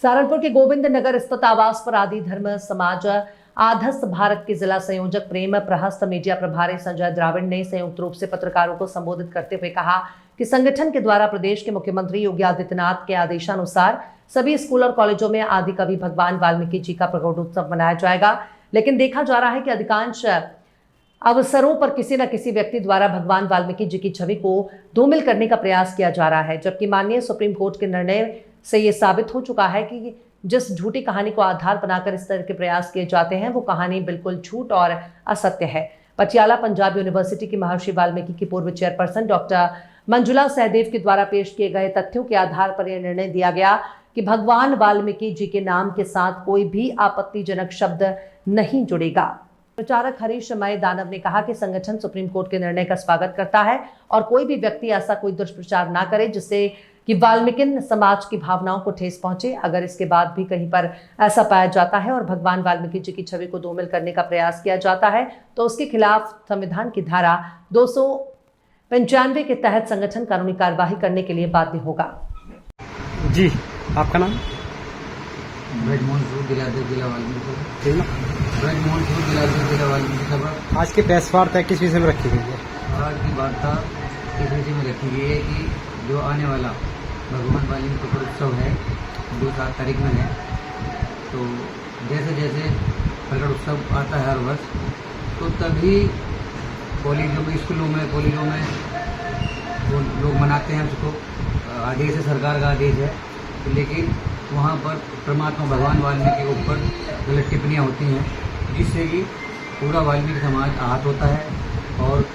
सहारनपुर के गोविंद नगर स्थित आवास पर आदि धर्म समाज आधस भारत के जिला संयोजक प्रेम प्रहस्त मीडिया प्रभारी संजय द्राविड़ ने संयुक्त रूप से पत्रकारों को संबोधित करते हुए कहा कि संगठन के द्वारा प्रदेश के मुख्यमंत्री योगी आदित्यनाथ के आदेशानुसार सभी स्कूल और कॉलेजों में आदि कवि भगवान वाल्मीकि जी का प्रकटोत्सव मनाया जाएगा। लेकिन देखा जा रहा है कि अधिकांश अवसरों पर किसी न किसी व्यक्ति द्वारा भगवान वाल्मीकि जी की छवि को धूमिल करने का प्रयास किया जा रहा है, जबकि माननीय सुप्रीम कोर्ट के निर्णय से ये साबित हो चुका है कि जिस झूठी कहानी को आधार बनाकर इस तरह के प्रयास किए जाते हैं वो कहानी बिल्कुल झूठ और असत्य है। पटियाला पंजाब यूनिवर्सिटी की महर्षि वाल्मीकि की पूर्व चेयरपर्सन डॉक्टर मंजुला सहदेव के द्वारा पेश किए गए तथ्यों के आधार पर यह निर्णय दिया गया कि भगवान वाल्मीकि जी के नाम के साथ कोई भी आपत्तिजनक शब्द नहीं जुड़ेगा। प्रचारक हरीश मय दानव ने कहा कि संगठन सुप्रीम कोर्ट के निर्णय का स्वागत करता है और कोई भी व्यक्ति ऐसा कोई दुष्प्रचार ना करे जिससे कि वाल्मीकि समाज की भावनाओं को ठेस पहुंचे। अगर इसके बाद भी कहीं पर ऐसा पाया जाता है और भगवान वाल्मीकि जी की छवि को धूमिल करने का प्रयास किया जाता है तो उसके खिलाफ संविधान की धारा 295 के तहत संगठन कानूनी कार्यवाही करने के लिए बाध्य होगा। जी, आपका नाम? ब्रजमोहन सूद, जिला वाल्मीकि। ब्रजमोहन सूद, जिला वाल्मीकि। आज की प्रेस वार्ता किस विषय में रखी गई है? आज की वार्ता इस विषय में रखी गई है कि जो आने वाला भगवान वाल्मीकि प्रकटोत्सव है 2-7 तारीख में है, तो जैसे जैसे प्रकटोत्सव आता है हर वर्ष, तो तभी कॉलेजों में, स्कूलों में, कॉलेजों में वो लोग मनाते हैं उसको। आदेश है, सरकार का आदेश है, लेकिन वहाँ पर परमात्मा भगवान वाल्मीकि के ऊपर गलत टिप्पणियाँ होती हैं, जिससे कि पूरा वाल्मीकि समाज आहत होता है और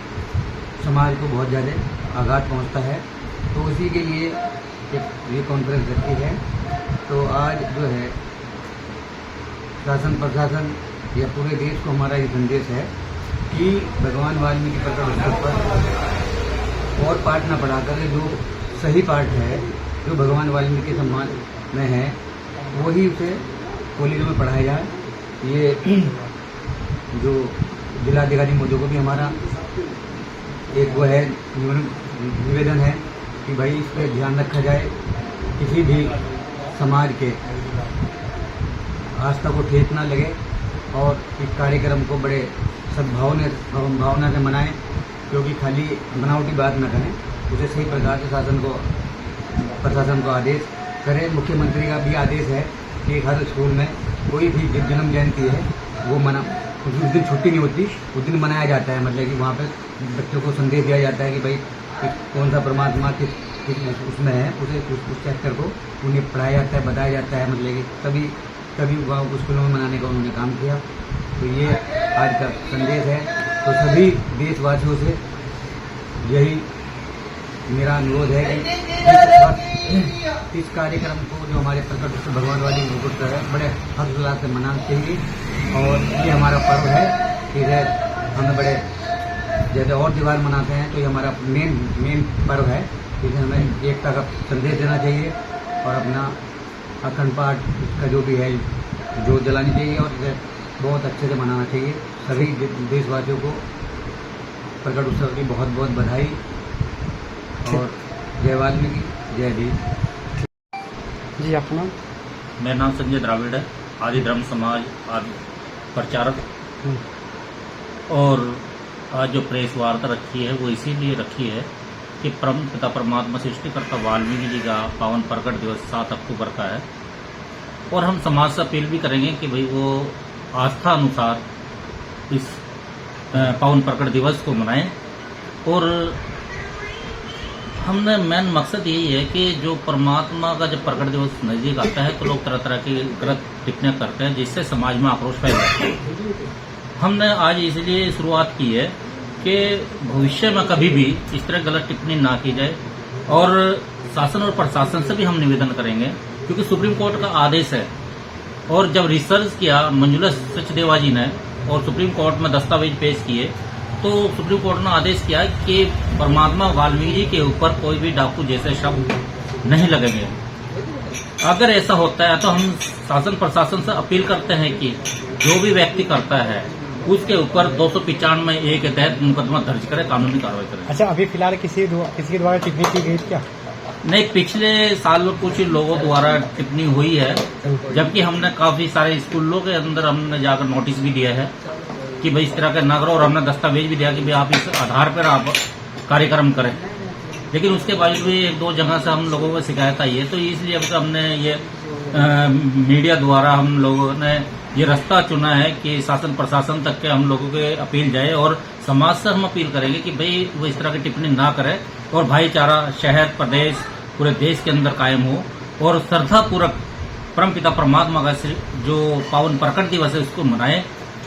समाज को बहुत ज़्यादा आघात पहुँचता है। तो उसी के लिए एक ये कॉन्फ्रेंस रखी है। तो आज जो है शासन प्रशासन या पूरे देश को हमारा ये संदेश है कि भगवान वाल्मीकि प्रकटोत्सव पर और पाठ न पढ़ाकर जो सही पाठ है, जो भगवान वाल्मीकि सम्मान में है, वही उसे कॉलेजों में पढ़ाया जाए। ये जो जिलाधिकारी महोदय को भी हमारा एक वो है निवेदन है कि भाई इस पर ध्यान रखा जाए, किसी भी समाज के आस्था को ठेस न लगे और इस कार्यक्रम को बड़े सद्भावना से मनाएं, क्योंकि खाली बनावटी बात न करें, उसे सही प्रकार से प्रशासन को आदेश करें। मुख्यमंत्री का भी आदेश है कि हर स्कूल में कोई भी जन्म जयंती है वो उस दिन छुट्टी नहीं होती, उस दिन मनाया जाता है। मतलब कि वहाँ पर बच्चों को संदेश दिया जाता है कि भाई कौन सा परमात्मा किस उसमें है, उस चैप्टर को उन्हें पढ़ाया जाता है, बताया जाता है। मतलब कि तभी वहाँ स्कूलों में मनाने का उन्होंने काम किया। तो ये आज का संदेश है। तो सभी देशवासियों से यही मेरा अनुरोध है कि इस कार्यक्रम को जो हमारे प्रकट भगवान वाल्मीकि प्रकटोत्सव है बड़े हर्षोल्लास से मनाना चाहिए। और ये हमारा पर्व है, इसे हमें बड़े जैसे और त्यौहार मनाते हैं तो ये हमारा मेन पर्व है। इसे हमें एकता का संदेश देना चाहिए और अपना अखंड पाठ का जो भी है जो जलानी चाहिए और इसे बहुत अच्छे से मनाना चाहिए। सभी देशवासियों को प्रकट उत्सव की बहुत बहुत बधाई और जय वाल्मीकि, जय भीम। जी, आपका नाम? मेरा नाम संजय द्राविड़ है, आदि धर्म समाज आदि प्रचारक। और आज जो प्रेस वार्ता रखी है वो इसीलिए रखी है कि परम पिता परमात्मा सृष्टिकर्ता वाल्मीकि जी का पावन प्रकट दिवस 7 अक्टूबर का है और हम समाज से अपील भी करेंगे कि भाई वो आस्था अनुसार इस पावन प्रकट दिवस को मनाएं। और हमने मेन मकसद यही है कि जो परमात्मा का जब प्रकट दिवस नज़दीक आता है तो लोग तरह तरह की गलत टिप्पणियां करते हैं, जिससे समाज में आक्रोश फैल जाता है। हमने आज इसलिए शुरुआत की है कि भविष्य में कभी भी इस तरह गलत टिप्पणी ना की जाए और शासन और प्रशासन से भी हम निवेदन करेंगे, क्योंकि सुप्रीम कोर्ट का आदेश है। और जब रिसर्च किया मंजुला सचदेवा जी ने और सुप्रीम कोर्ट में दस्तावेज पेश किए तो सुप्रीम कोर्ट ने आदेश किया कि परमात्मा वाल्मीकि जी के ऊपर कोई भी डाकू जैसे शब्द नहीं लगेंगे। अगर ऐसा होता है तो हम शासन प्रशासन से अपील करते हैं कि जो भी व्यक्ति करता है उसके ऊपर 295A के तहत मुकदमा दर्ज करे, कानूनी कार्रवाई करे। अच्छा, अभी फिलहाल किसी के द्वारा टिप्पणी की गई क्या? नहीं, पिछले साल कुछ लोगों द्वारा टिप्पणी हुई है, जबकि हमने काफी सारे स्कूलों के अंदर हमने जाकर नोटिस भी दिया है कि भाई इस तरह का ना करो, और हमने दस्तावेज भी दिया कि भाई आप इस आधार पर आप कार्यक्रम करें। लेकिन उसके बावजूद भी एक दो जगह से हम लोगों को शिकायत आई है, तो इसलिए अब हमने ये मीडिया द्वारा हम लोगों ने ये रास्ता चुना है कि शासन प्रशासन तक के हम लोगों के अपील जाए, और समाज से हम अपील करेंगे कि भाई वो इस तरह की टिप्पणी ना करे और भाईचारा शहर प्रदेश पूरे देश के अंदर कायम हो, और श्रद्धापूर्वक परमपिता परमात्मा का जो पावन प्रकट दिवस है उसको मनाएं,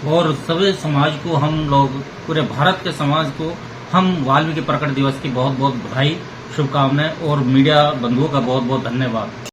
और सभी समाज को हम लोग पूरे भारत के समाज को हम वाल्मीकि प्रकट दिवस की बहुत बहुत बधाई शुभकामनाएं, और मीडिया बंधुओं का बहुत बहुत धन्यवाद।